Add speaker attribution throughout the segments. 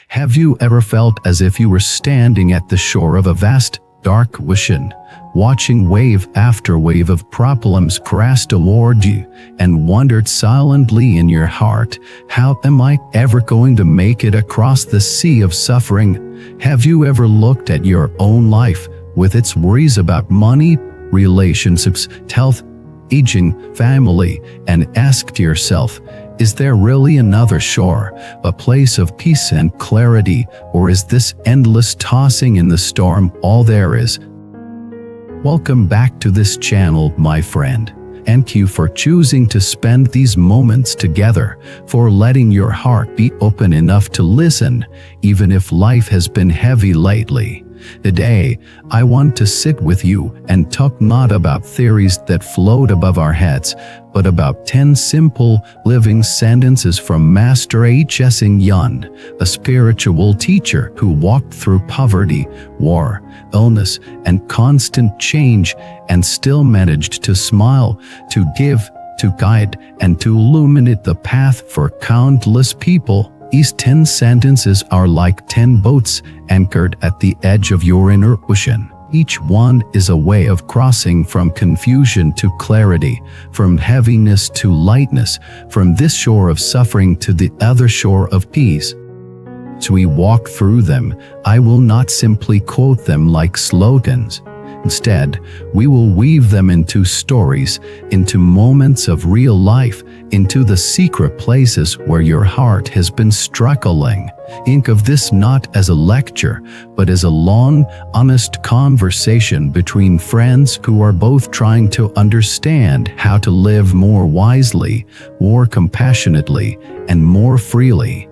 Speaker 1: Have you ever felt as if you were standing at the shore of a vast, dark ocean, watching wave after wave of problems crash toward you, and wondered silently in your heart, how am I ever going to make it across the sea of suffering? Have you ever looked at your own life, with its worries about money, relationships, health, aging, family, and asked yourself, is there really another shore, a place of peace and clarity, or is this endless tossing in the storm all there is? Welcome back to this channel, my friend. Thank you for choosing to spend these moments together, for letting your heart be open enough to listen, even if life has been heavy lately. Today, I want to sit with you and talk not about theories that float above our heads, but about 10 simple, living sentences from Master Hsing, a spiritual teacher who walked through poverty, war, illness, and constant change, and still managed to smile, to give, to guide, and to illuminate the path for countless people. These 10 sentences are like 10 boats anchored at the edge of your inner ocean. Each one is a way of crossing from confusion to clarity, from heaviness to lightness, from this shore of suffering to the other shore of peace. As we walk through them, I will not simply quote them like slogans. Instead, we will weave them into stories, into moments of real life, into the secret places where your heart has been struggling. Think of this not as a lecture, but as a long, honest conversation between friends who are both trying to understand how to live more wisely, more compassionately, and more freely.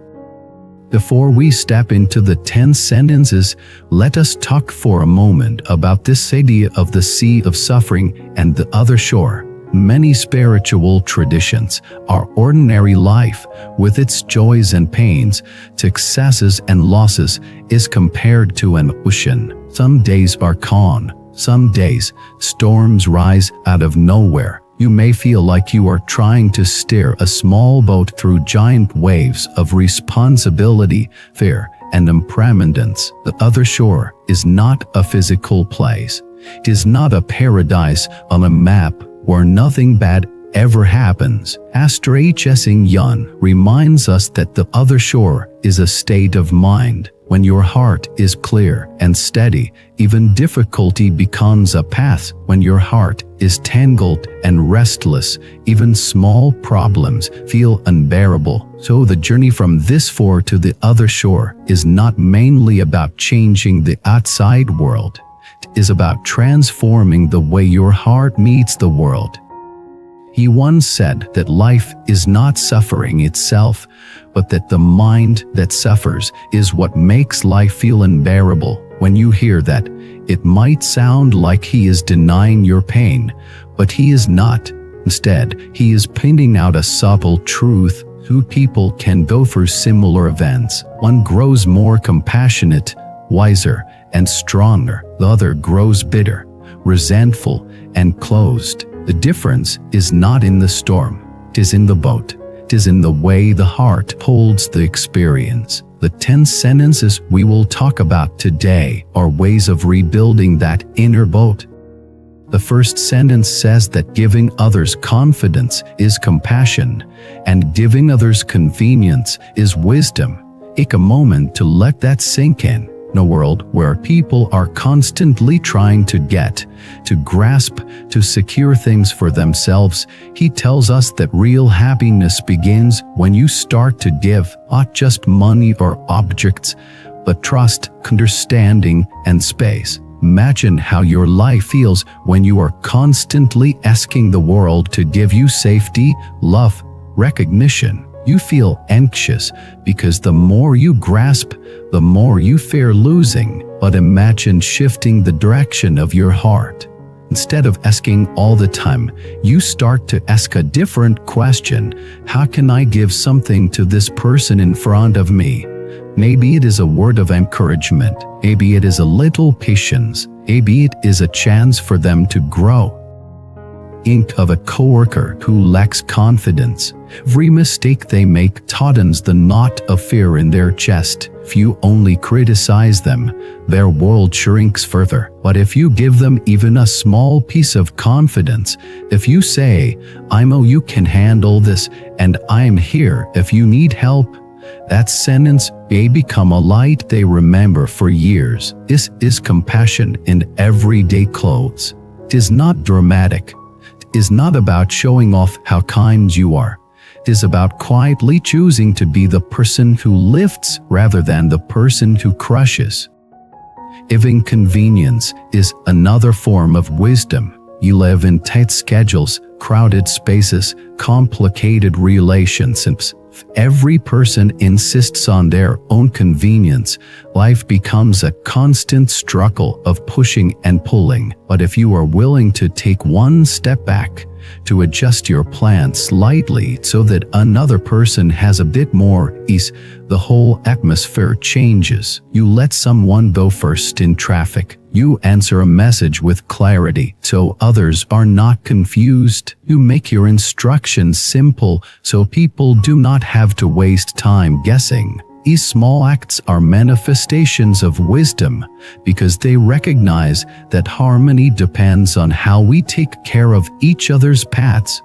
Speaker 1: Before we step into the 10 sentences, let us talk for a moment about this idea of the sea of suffering and the other shore. Many spiritual traditions, our ordinary life, with its joys and pains, successes and losses, is compared to an ocean. Some days are calm, some days storms rise out of nowhere. You may feel like you are trying to steer a small boat through giant waves of responsibility, fear, and impermanence. The other shore is not a physical place. It is not a paradise on a map where nothing bad ever happens. Master Hsing reminds us that the other shore is a state of mind. When your heart is clear and steady, even difficulty becomes a path. When your heart is tangled and restless, even small problems feel unbearable. So the journey from this shore to the other shore is not mainly about changing the outside world. It is about transforming the way your heart meets the world. He once said that life is not suffering itself, but that the mind that suffers is what makes life feel unbearable. When you hear that, it might sound like he is denying your pain, but he is not. Instead, he is pointing out a subtle truth. Two people can go through similar events. One grows more compassionate, wiser, and stronger. The other grows bitter, resentful, and closed. The difference is not in the storm, it is in the boat. It is in the way the heart holds the experience. The 10 sentences we will talk about today are ways of rebuilding that inner boat. The first sentence says that giving others confidence is compassion, and giving others convenience is wisdom. Take a moment to let that sink in. In a world where people are constantly trying to get, to grasp, to secure things for themselves, he tells us that real happiness begins when you start to give, not just money or objects, but trust, understanding, and space. Imagine how your life feels when you are constantly asking the world to give you safety, love, recognition. You feel anxious because the more you grasp, the more you fear losing. But imagine shifting the direction of your heart. Instead of asking all the time, you start to ask a different question. How can I give something to this person in front of me? Maybe it is a word of encouragement. Maybe it is a little patience. Maybe it is a chance for them to grow. Think of a coworker who lacks confidence. Every mistake they make tautens the knot of fear in their chest. If you only criticize them, their world shrinks further. But if you give them even a small piece of confidence, if you say, "I know you can handle this, and I'm here if you need help," that sentence may become a light they remember for years. This is compassion in everyday clothes. It is not dramatic. It is not about showing off how kind you are. It is about quietly choosing to be the person who lifts rather than the person who crushes. Giving convenience is another form of wisdom. You live in tight schedules, crowded spaces, complicated relationships. If every person insists on their own convenience, life becomes a constant struggle of pushing and pulling. But if you are willing to take one step back, to adjust your plan slightly so that another person has a bit more ease, the whole atmosphere changes. You let someone go first in traffic. You answer a message with clarity so others are not confused. You make your instructions simple so people do not have to waste time guessing. These small acts are manifestations of wisdom because they recognize that harmony depends on how we take care of each other's paths.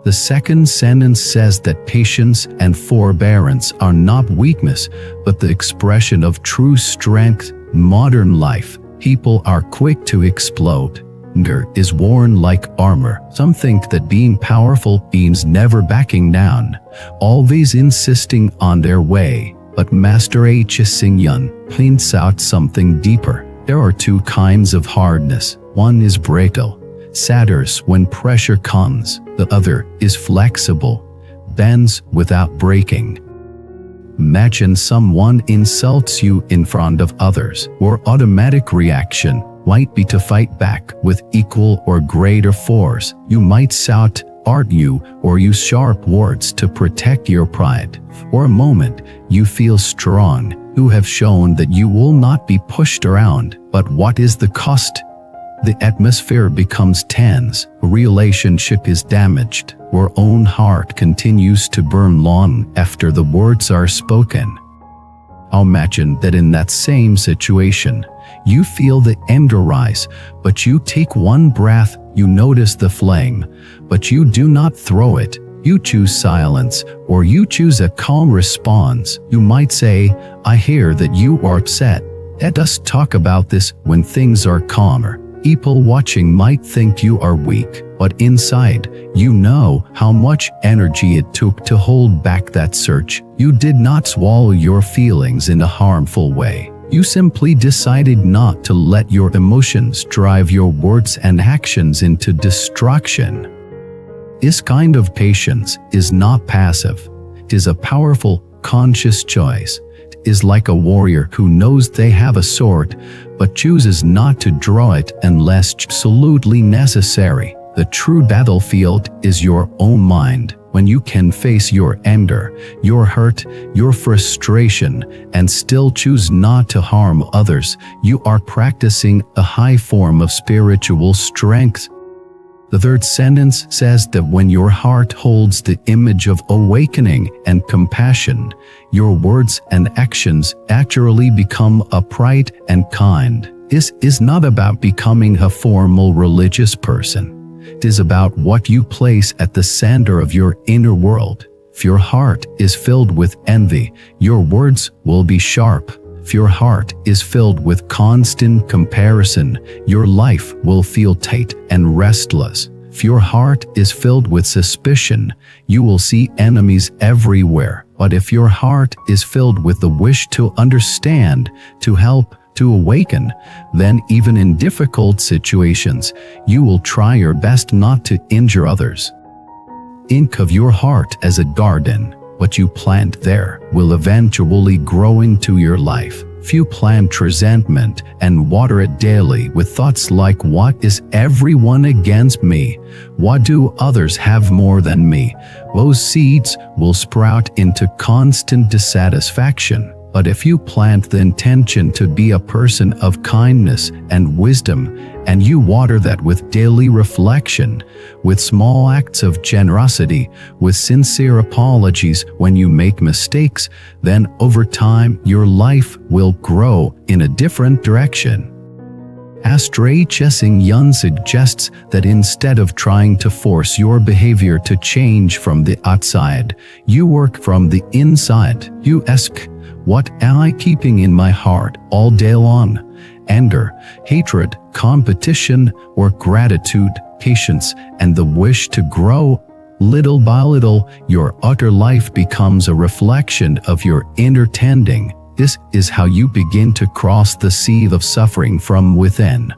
Speaker 1: The second sentence says that patience and forbearance are not weakness, but the expression of true strength. In modern life, people are quick to explode. Anger is worn like armor. Some think that being powerful means never backing down, always insisting on their way. But Master Hsing points out something deeper. There are two kinds of hardness. One is brittle, shatters when pressure comes. The other is flexible, bends without breaking. Imagine someone insults you in front of others. Your automatic reaction might be to fight back with equal or greater force. You might shout, argue, or use sharp words to protect your pride. For a moment, you feel strong. You have shown that you will not be pushed around. But what is the cost? The atmosphere becomes tense. A relationship is damaged. Your own heart continues to burn long after the words are spoken. Imagine that in that same situation, you feel the anger rise, but you take one breath. You notice the flame, but you do not throw it. You choose silence, or you choose a calm response. You might say, "I hear that you are upset. Let us talk about this when things are calmer." People watching might think you are weak, but inside, you know how much energy it took to hold back that surge. You did not swallow your feelings in a harmful way. You simply decided not to let your emotions drive your words and actions into destruction. This kind of patience is not passive. It is a powerful, conscious choice. It is like a warrior who knows they have a sword, but chooses not to draw it unless absolutely necessary. The true battlefield is your own mind. When you can face your anger, your hurt, your frustration, and still choose not to harm others, you are practicing a high form of spiritual strength. The third sentence says that when your heart holds the image of awakening and compassion, your words and actions actually become upright and kind. This is not about becoming a formal religious person. It is about what you place at the center of your inner world. If your heart is filled with envy, your words will be sharp. If your heart is filled with constant comparison, your life will feel tight and restless. If your heart is filled with suspicion, you will see enemies everywhere. But if your heart is filled with the wish to understand, to help, to awaken, then even in difficult situations, you will try your best not to injure others. Think of your heart as a garden. What you plant there will eventually grow into your life. If you plant resentment and water it daily with thoughts like, "What is everyone against me? What do others have more than me?" those seeds will sprout into constant dissatisfaction. But if you plant the intention to be a person of kindness and wisdom, and you water that with daily reflection, with small acts of generosity, with sincere apologies when you make mistakes, then over time your life will grow in a different direction. Hsing suggests that instead of trying to force your behavior to change from the outside, you work from the inside. You ask, what am I keeping in my heart all day long? Anger, hatred, competition, or gratitude, patience, and the wish to grow? Little by little, your outer life becomes a reflection of your inner tending. This is how you begin to cross the sea of suffering from within.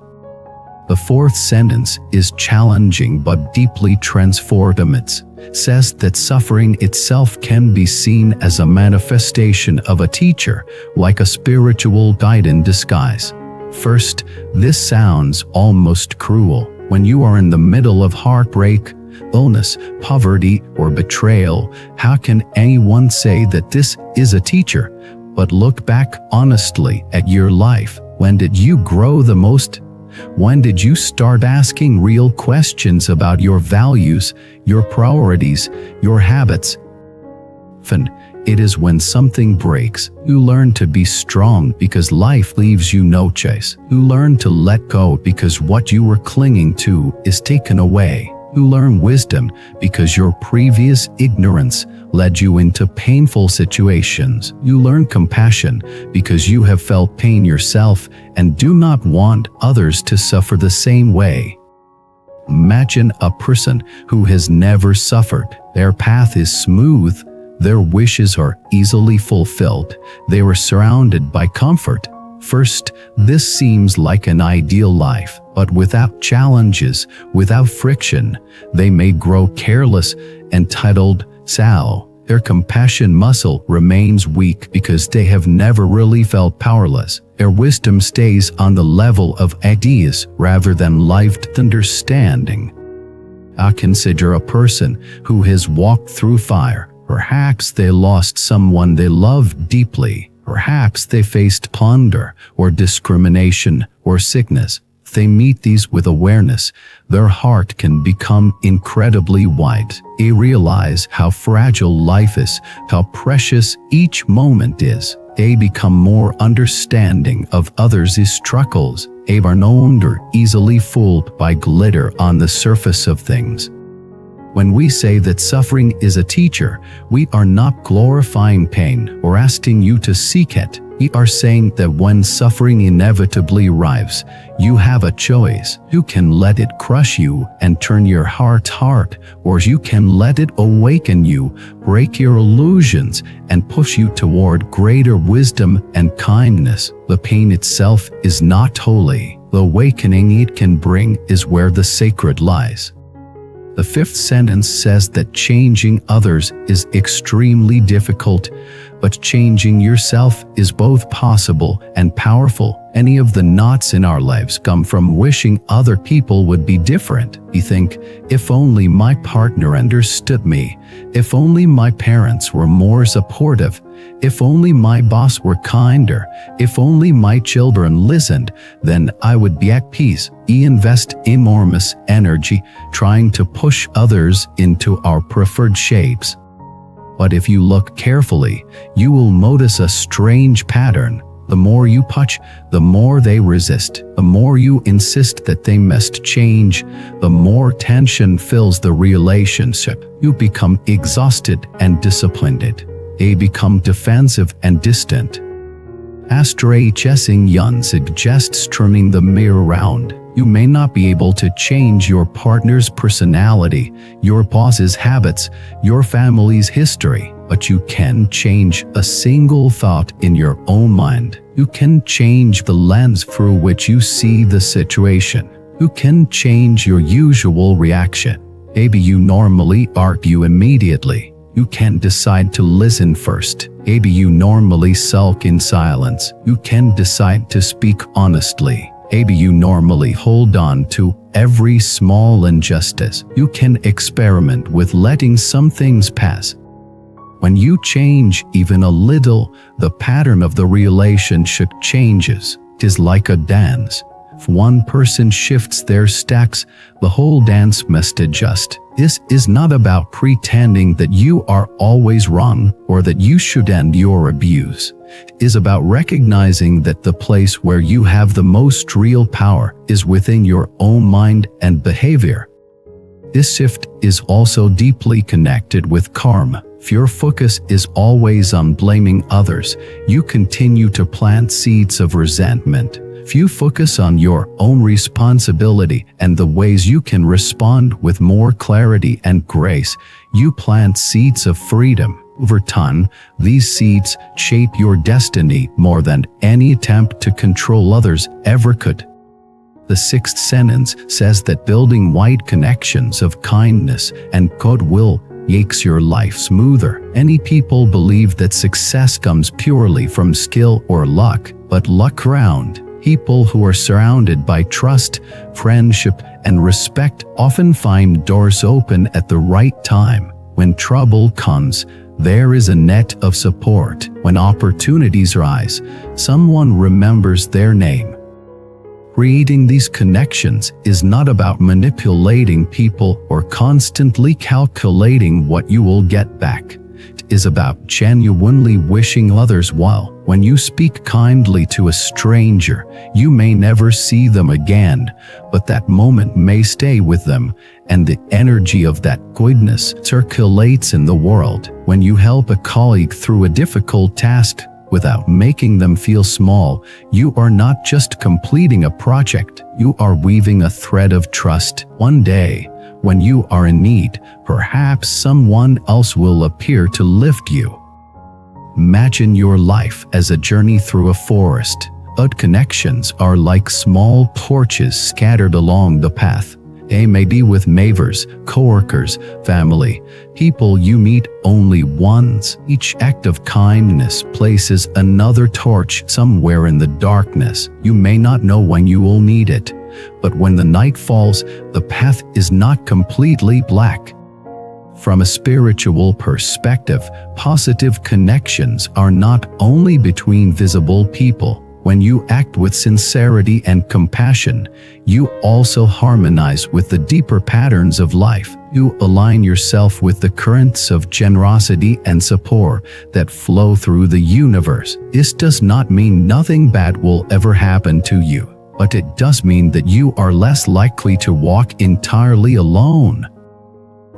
Speaker 1: The fourth sentence is challenging but deeply transformative. It says that suffering itself can be seen as a manifestation of a teacher, like a spiritual guide in disguise. First, this sounds almost cruel. When you are in the middle of heartbreak, illness, poverty, or betrayal, how can anyone say that this is a teacher? But look back honestly at your life. When did you grow the most? When did you start asking real questions about your values, your priorities, your habits? Often, it is when something breaks, you learn to be strong because life leaves you no choice. You learn to let go because what you were clinging to is taken away. You learn wisdom because your previous ignorance led you into painful situations. You learn compassion because you have felt pain yourself and do not want others to suffer the same way. Imagine a person who has never suffered. Their path is smooth. Their wishes are easily fulfilled. They were surrounded by comfort. First, this seems like an ideal life, but without challenges, without friction, they may grow careless, entitled, sallow. Their compassion muscle remains weak because they have never really felt powerless. Their wisdom stays on the level of ideas rather than lived understanding. I consider a person who has walked through fire. Perhaps they lost someone they loved deeply. Perhaps they faced plunder or discrimination or sickness. If they meet these with awareness, their heart can become incredibly wide. They realize how fragile life is, how precious each moment is. They become more understanding of others' struggles. They are no longer easily fooled by glitter on the surface of things. When we say that suffering is a teacher, we are not glorifying pain or asking you to seek it. We are saying that when suffering inevitably arrives, you have a choice. You can let it crush you and turn your heart hard, or you can let it awaken you, break your illusions, and push you toward greater wisdom and kindness. The pain itself is not holy. The awakening it can bring is where the sacred lies. The fifth sentence says that changing others is extremely difficult, but changing yourself is both possible and powerful. Any of the knots in our lives come from wishing other people would be different. We think, if only my partner understood me, if only my parents were more supportive, if only my boss were kinder, if only my children listened, then I would be at peace. We invest enormous energy trying to push others into our preferred shapes. But if you look carefully, you will notice a strange pattern. The more you push, the more they resist. The more you insist that they must change, the more tension fills the relationship. You become exhausted and disappointed. They become defensive and distant. Hsing suggests turning the mirror around. You may not be able to change your partner's personality, your boss's habits, your family's history, but you can change a single thought in your own mind. You can change the lens through which you see the situation. You can change your usual reaction. Maybe you normally argue immediately. You can decide to listen first. Maybe you normally sulk in silence. You can decide to speak honestly. Maybe you normally hold on to every small injustice. You can experiment with letting some things pass. When you change even a little, the pattern of the relationship changes. It is like a dance. If one person shifts their steps, the whole dance must adjust. This is not about pretending that you are always wrong or that you should end your abuse. It is about recognizing that the place where you have the most real power is within your own mind and behavior. This shift is also deeply connected with karma. If your focus is always on blaming others, you continue to plant seeds of resentment. If you focus on your own responsibility and the ways you can respond with more clarity and grace, you plant seeds of freedom. Over time, these seeds shape your destiny more than any attempt to control others ever could. The sixth sentence says that building wide connections of kindness and goodwill makes your life smoother. Many people believe that success comes purely from skill or luck, but look around. People who are surrounded by trust, friendship, and respect often find doors open at the right time. When trouble comes, there is a net of support. When opportunities rise, someone remembers their name. Creating these connections is not about manipulating people or constantly calculating what you will get back. It is about genuinely wishing others well. When you speak kindly to a stranger, you may never see them again, but that moment may stay with them, and the energy of that goodness circulates in the world. When you help a colleague through a difficult task without making them feel small, you are not just completing a project, you are weaving a thread of trust. One day, when you are in need, perhaps someone else will appear to lift you. Imagine your life as a journey through a forest. Odd connections are like small torches scattered along the path. They may be with neighbors, coworkers, family, people you meet only once. Each act of kindness places another torch somewhere in the darkness. You may not know when you will need it, but when the night falls, the path is not completely black. From a spiritual perspective, positive connections are not only between visible people. When you act with sincerity and compassion, you also harmonize with the deeper patterns of life. You align yourself with the currents of generosity and support that flow through the universe. This does not mean nothing bad will ever happen to you, but it does mean that you are less likely to walk entirely alone.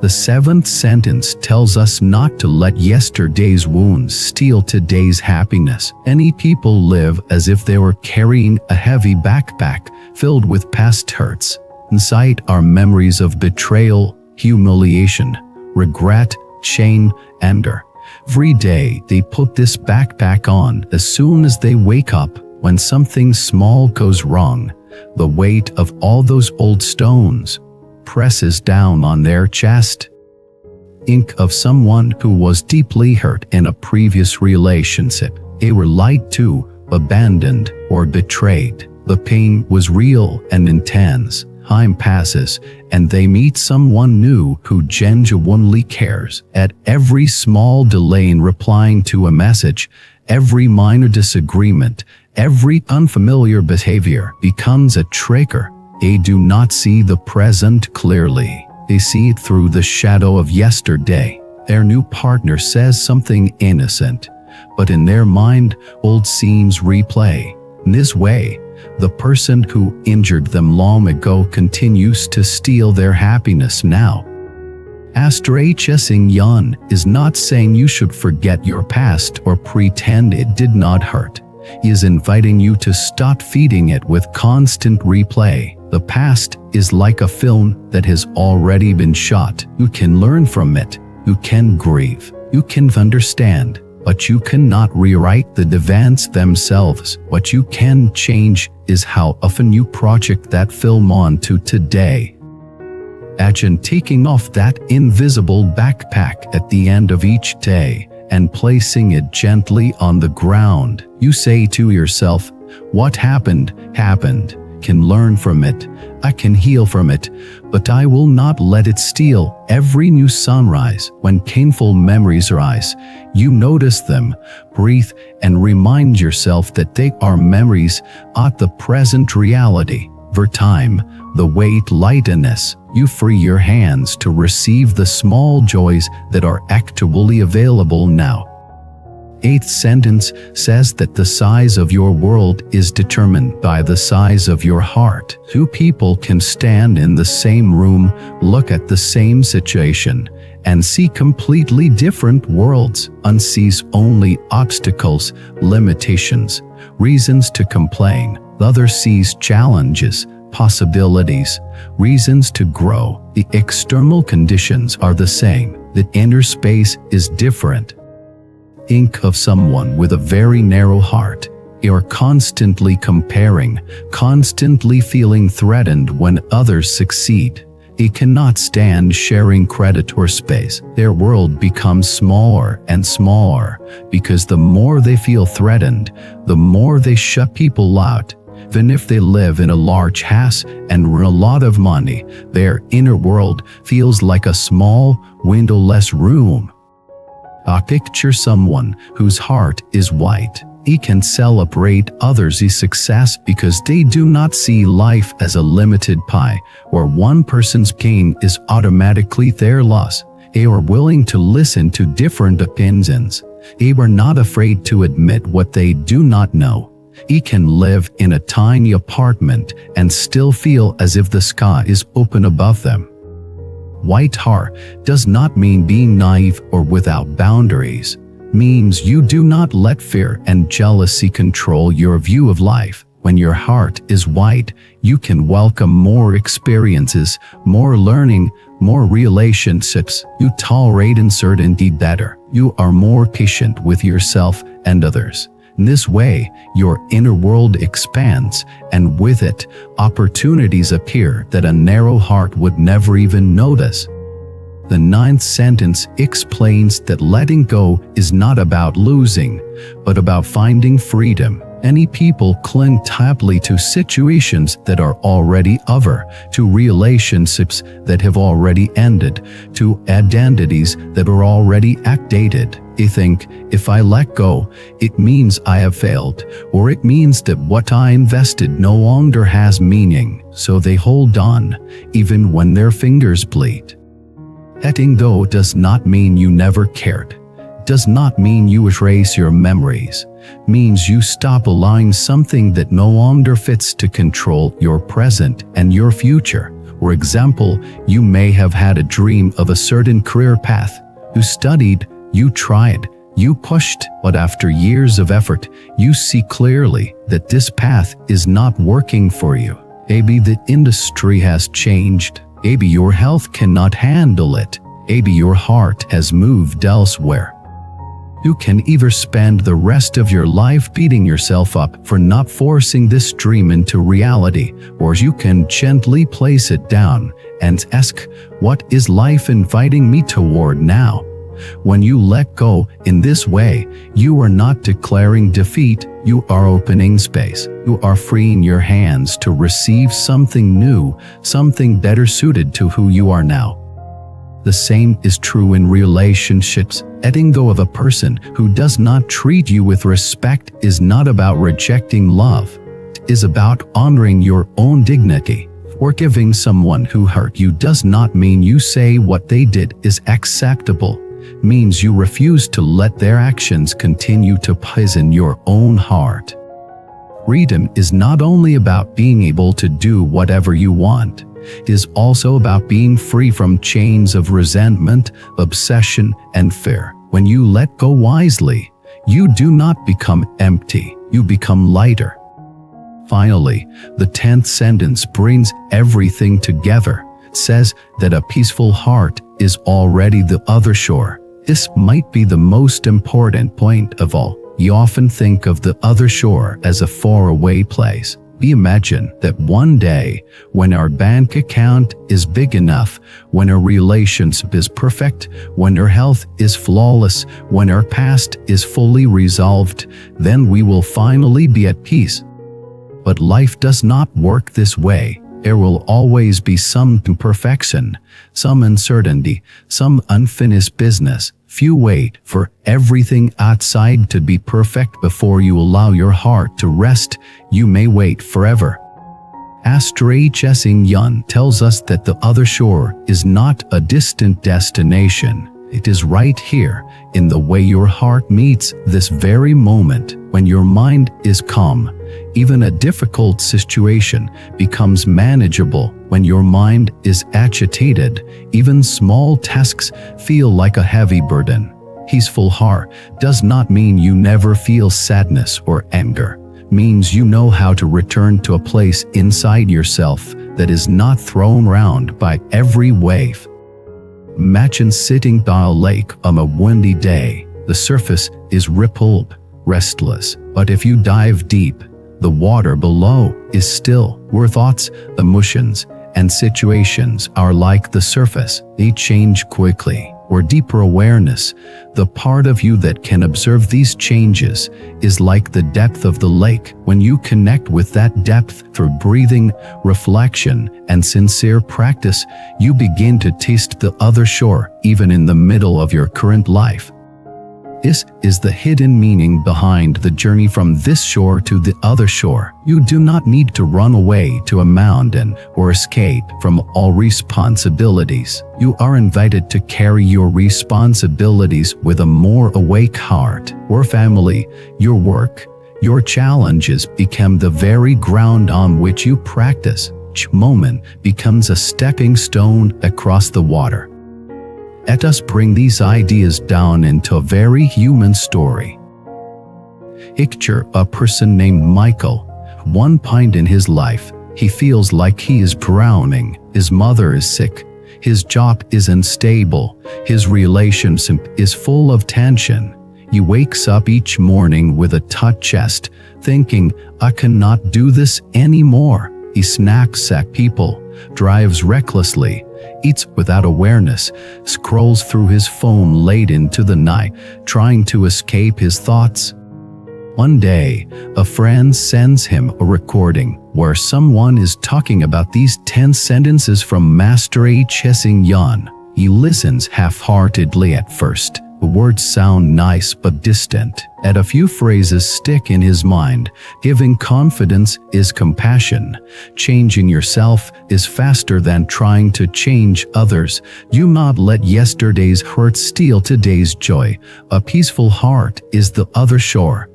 Speaker 1: The seventh sentence tells us not to let yesterday's wounds steal today's happiness. Many people live as if they were carrying a heavy backpack filled with past hurts. Inside are memories of betrayal, humiliation, regret, shame, and anger. Every day they put this backpack on. As soon as they wake up, when something small goes wrong, the weight of all those old stones presses down on their chest. Think of someone who was deeply hurt in a previous relationship. They were lied to, abandoned, or betrayed. The pain was real and intense. Time passes, and they meet someone new who genuinely cares. At every small delay in replying to a message, every minor disagreement, every unfamiliar behavior becomes a trigger. They do not see the present clearly. They see it through the shadow of yesterday. Their new partner says something innocent, but in their mind, old scenes replay. In this way, the person who injured them long ago continues to steal their happiness now. Master Hsing is not saying you should forget your past or pretend it did not hurt. He is inviting you to stop feeding it with constant replay. The past is like a film that has already been shot. You can learn from it. You can grieve. You can understand. But you cannot rewrite the events themselves. What you can change is how often you project that film onto today. Imagine taking off that invisible backpack at the end of each day and placing it gently on the ground. You say to yourself, "What happened, happened." can learn from it, I can heal from it, but I will not let it steal every new sunrise. When painful memories arise, you notice them, breathe, and remind yourself that they are memories, not the present reality. Over time, the weight lightens. You free your hands to receive the small joys that are actually available now. 8th sentence says that the size of your world is determined by the size of your heart. Two people can stand in the same room, look at the same situation, and see completely different worlds. One sees only obstacles, limitations, reasons to complain. The other sees challenges, possibilities, reasons to grow. The external conditions are the same. The inner space is different. Think of someone with a very narrow heart. They are constantly comparing, constantly feeling threatened when others succeed. They cannot stand sharing credit or space. Their world becomes smaller and smaller because the more they feel threatened, the more they shut people out. Even if they live in a large house and earn a lot of money, their inner world feels like a small, windowless room. Picture someone whose heart is white. He can celebrate others' success because they do not see life as a limited pie, where one person's gain is automatically their loss. They are willing to listen to different opinions. They are not afraid to admit what they do not know. He can live in a tiny apartment and still feel as if the sky is open above them. White heart does not mean being naive or without boundaries. Means you do not let fear and jealousy control your view of life. When your heart is white, you can welcome more experiences, more learning, more relationships. You tolerate uncertainty better. You are more patient with yourself and others. In this way, your inner world expands, and with it, opportunities appear that a narrow heart would never even notice. The 9th sentence explains that letting go is not about losing, but about finding freedom. Many people cling tightly to situations that are already over, to relationships that have already ended, to identities that are already outdated. They think, if I let go, it means I have failed, or it means that what I invested no longer has meaning, so they hold on, even when their fingers bleed. Letting go does not mean you never cared. Does not mean you erase your memories. Means you stop allowing something that no longer fits to control your present and your future. For example, you may have had a dream of a certain career path. You studied, you tried, you pushed, but after years of effort, you see clearly that this path is not working for you. Maybe the industry has changed. Maybe your health cannot handle it. Maybe your heart has moved elsewhere. You can either spend the rest of your life beating yourself up for not forcing this dream into reality, or you can gently place it down and ask, what is life inviting me toward now? When you let go in this way, you are not declaring defeat, you are opening space. You are freeing your hands to receive something new, something better suited to who you are now. The same is true in relationships. Letting go of a person who does not treat you with respect is not about rejecting love. It is about honoring your own dignity. Forgiving someone who hurt you does not mean you say what they did is acceptable. It means you refuse to let their actions continue to poison your own heart. Freedom is not only about being able to do whatever you want. It is also about being free from chains of resentment, obsession, and fear. When you let go wisely, you do not become empty, you become lighter. Finally, the 10th sentence brings everything together. It says that a peaceful heart is already the other shore. This might be the most important point of all. We often think of the other shore as a faraway place. We imagine that one day, when our bank account is big enough, when our relationship is perfect, when our health is flawless, when our past is fully resolved, then we will finally be at peace. But life does not work this way. There will always be some imperfection, some uncertainty, some unfinished business. Few wait for everything outside to be perfect before you allow your heart to rest. You may wait forever. Hsing tells us that the other shore is not a distant destination. It is right here, in the way your heart meets this very moment. When your mind is calm, even a difficult situation becomes manageable. When your mind is agitated, even small tasks feel like a heavy burden. Peaceful heart does not mean you never feel sadness or anger. It means you know how to return to a place inside yourself that is not thrown around by every wave. Imagine sitting by a lake on a windy day. The surface is rippled, restless, but if you dive deep, the water below is still, where thoughts, emotions, and situations are like the surface. They change quickly. Or deeper awareness, the part of you that can observe these changes, is like the depth of the lake. When you connect with that depth through breathing, reflection, and sincere practice, you begin to taste the other shore, even in the middle of your current life. This is the hidden meaning behind the journey from this shore to the other shore. You do not need to run away to a mountain or escape from all responsibilities. You are invited to carry your responsibilities with a more awake heart. Your family, your work, your challenges become the very ground on which you practice. Each moment becomes a stepping stone across the water. Let us bring these ideas down into a very human story. Picture a person named Michael. One point in his life, he feels like he is drowning. His mother is sick. His job is unstable. His relationship is full of tension. He wakes up each morning with a tight chest, thinking, I cannot do this anymore. He snacks at people, drives recklessly, eats without awareness, scrolls through his phone late into the night, trying to escape his thoughts. One day, a friend sends him a recording where someone is talking about these 10 sentences from Master Hsing. He listens half-heartedly at first. The words sound nice but distant. Yet a few phrases stick in his mind. Giving confidence is compassion. Changing yourself is faster than trying to change others. Do not let yesterday's hurt steal today's joy. A peaceful heart is the other shore.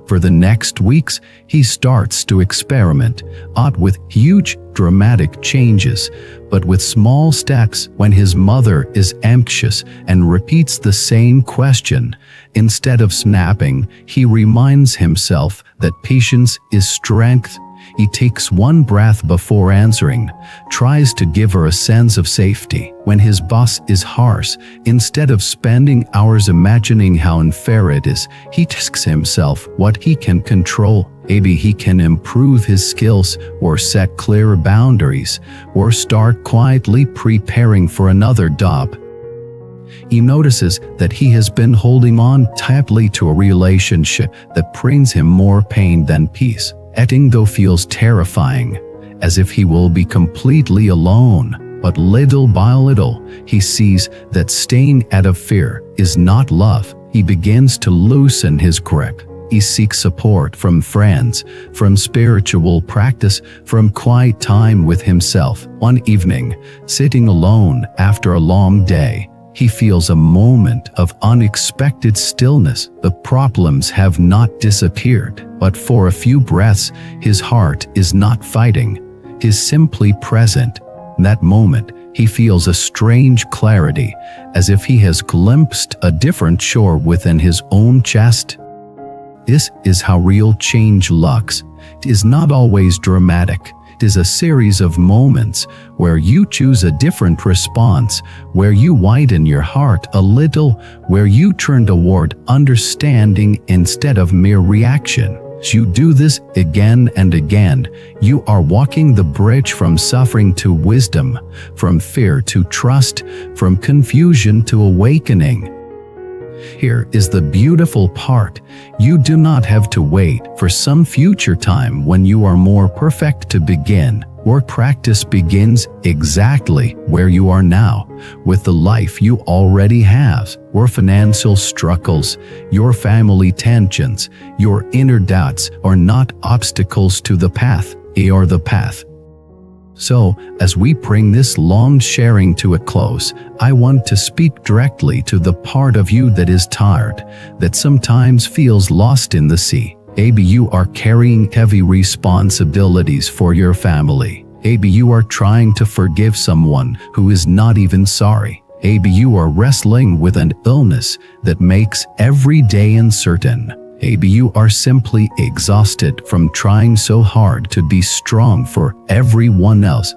Speaker 1: For the next weeks, he starts to experiment, not with huge, dramatic changes, but with small steps. When his mother is anxious and repeats the same question, instead of snapping, he reminds himself that patience is strength. He takes one breath before answering, tries to give her a sense of safety. When his boss is harsh, instead of spending hours imagining how unfair it is, he asks himself what he can control. Maybe he can improve his skills, or set clearer boundaries, or start quietly preparing for another job. He notices that he has been holding on tightly to a relationship that brings him more pain than peace. Letting go feels terrifying, as if he will be completely alone. But little by little, he sees that staying out of fear is not love. He begins to loosen his grip. He seeks support from friends, from spiritual practice, from quiet time with himself. One evening, sitting alone after a long day, he feels a moment of unexpected stillness. The problems have not disappeared, but for a few breaths, his heart is not fighting. He is simply present. In that moment, he feels a strange clarity, as if he has glimpsed a different shore within his own chest. This is how real change looks. It is not always dramatic. It is a series of moments where you choose a different response, where you widen your heart a little, where you turn toward understanding instead of mere reaction. As you do this again and again, you are walking the bridge from suffering to wisdom, from fear to trust, from confusion to awakening. Here is the beautiful part. You do not have to wait for some future time when you are more perfect to begin. Work practice begins exactly where you are now, with the life you already have. Your financial struggles, your family tensions, your inner doubts are not obstacles to the path, they are the path. So, as we bring this long sharing to a close, I want to speak directly to the part of you that is tired, that sometimes feels lost in the sea. Maybe you are carrying heavy responsibilities for your family. Maybe you are trying to forgive someone who is not even sorry. Maybe you are wrestling with an illness that makes every day uncertain. Maybe you are simply exhausted from trying so hard to be strong for everyone else.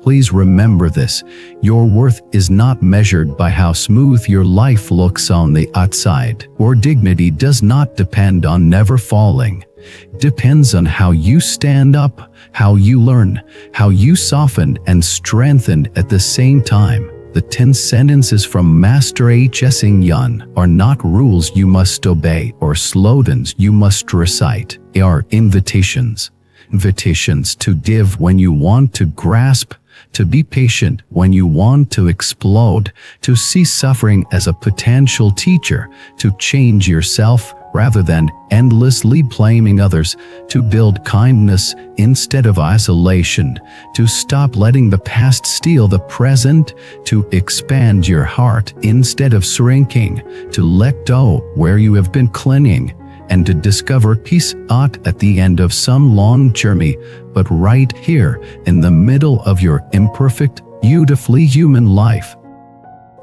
Speaker 1: Please remember this: your worth is not measured by how smooth your life looks on the outside. Your dignity does not depend on never falling. It depends on how you stand up, how you learn, how you soften and strengthen at the same time. The 10 sentences from Master Hsing are not rules you must obey or slogans you must recite. They are invitations. Invitations to give when you want to grasp, to be patient when you want to explode, to see suffering as a potential teacher, to change yourself rather than endlessly blaming others, to build kindness instead of isolation, to stop letting the past steal the present, to expand your heart instead of shrinking, to let go where you have been clinging, and to discover peace not at the end of some long journey, but right here in the middle of your imperfect, beautifully human life.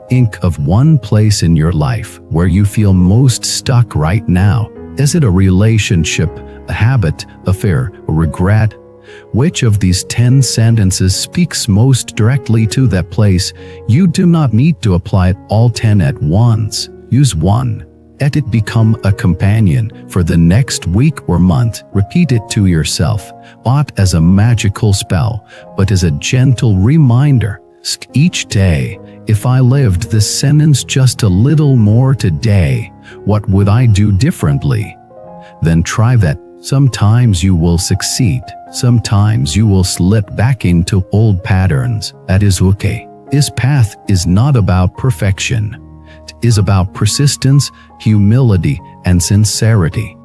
Speaker 1: Think of one place in your life where you feel most stuck right now. Is it a relationship, a habit, a fear, or regret? Which of these 10 sentences speaks most directly to that place? You do not need to apply it all 10 at once. Use one. Let it become a companion for the next week or month. Repeat it to yourself, not as a magical spell, but as a gentle reminder. Each day, if I lived this sentence just a little more today, what would I do differently? Then try that. Sometimes you will succeed. Sometimes you will slip back into old patterns. That is okay. This path is not about perfection. It is about persistence, humility, and sincerity.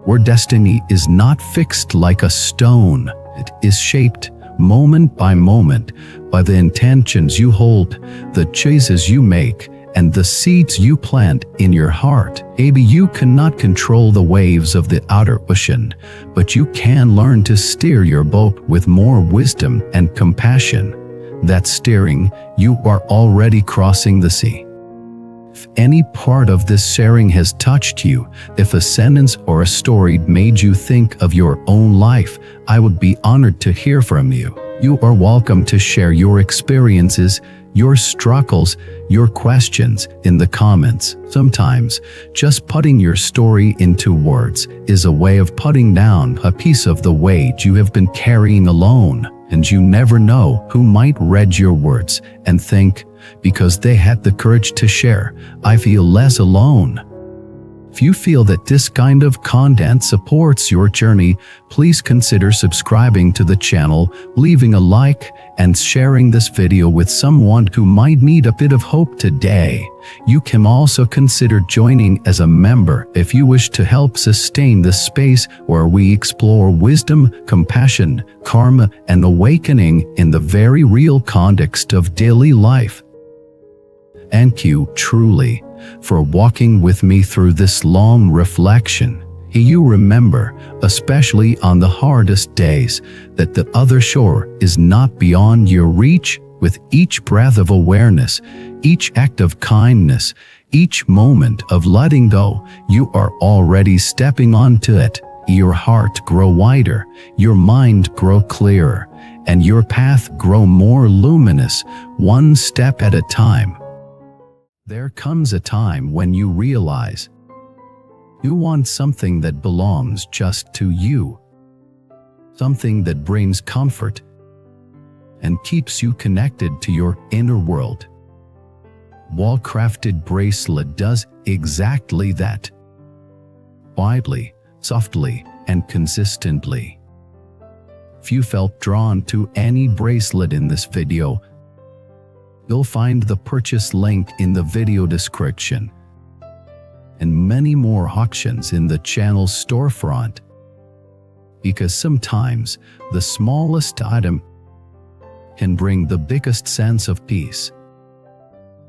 Speaker 1: Your destiny is not fixed like a stone. It is shaped moment by moment by the intentions you hold, the choices you make, and the seeds you plant in your heart. Maybe you cannot control the waves of the outer ocean, but you can learn to steer your boat with more wisdom and compassion. That steering, you are already crossing the sea. If any part of this sharing has touched you, if a sentence or a story made you think of your own life, I would be honored to hear from you. You are welcome to share your experiences, your struggles, your questions in the comments. Sometimes, just putting your story into words is a way of putting down a piece of the weight you have been carrying alone. And you never know who might read your words and think, because they had the courage to share, I feel less alone. If you feel that this kind of content supports your journey, please consider subscribing to the channel, leaving a like, and sharing this video with someone who might need a bit of hope today. You can also consider joining as a member if you wish to help sustain this space where we explore wisdom, compassion, karma, and awakening in the very real context of daily life. Thank you truly for walking with me through this long reflection. You remember, especially on the hardest days, that the other shore is not beyond your reach. With each breath of awareness, each act of kindness, each moment of letting go, you are already stepping onto it. Your heart grow wider, your mind grow clearer, and your path grow more luminous, one step at a time. There comes a time when you realize you want something that belongs just to you, something that brings comfort and keeps you connected to your inner world. wall-crafted bracelet does exactly that. Quietly, softly, and consistently. If you felt drawn to any bracelet in this video, you'll find the purchase link in the video description, and many more auctions in the channel's storefront. Because sometimes the smallest item can bring the biggest sense of peace.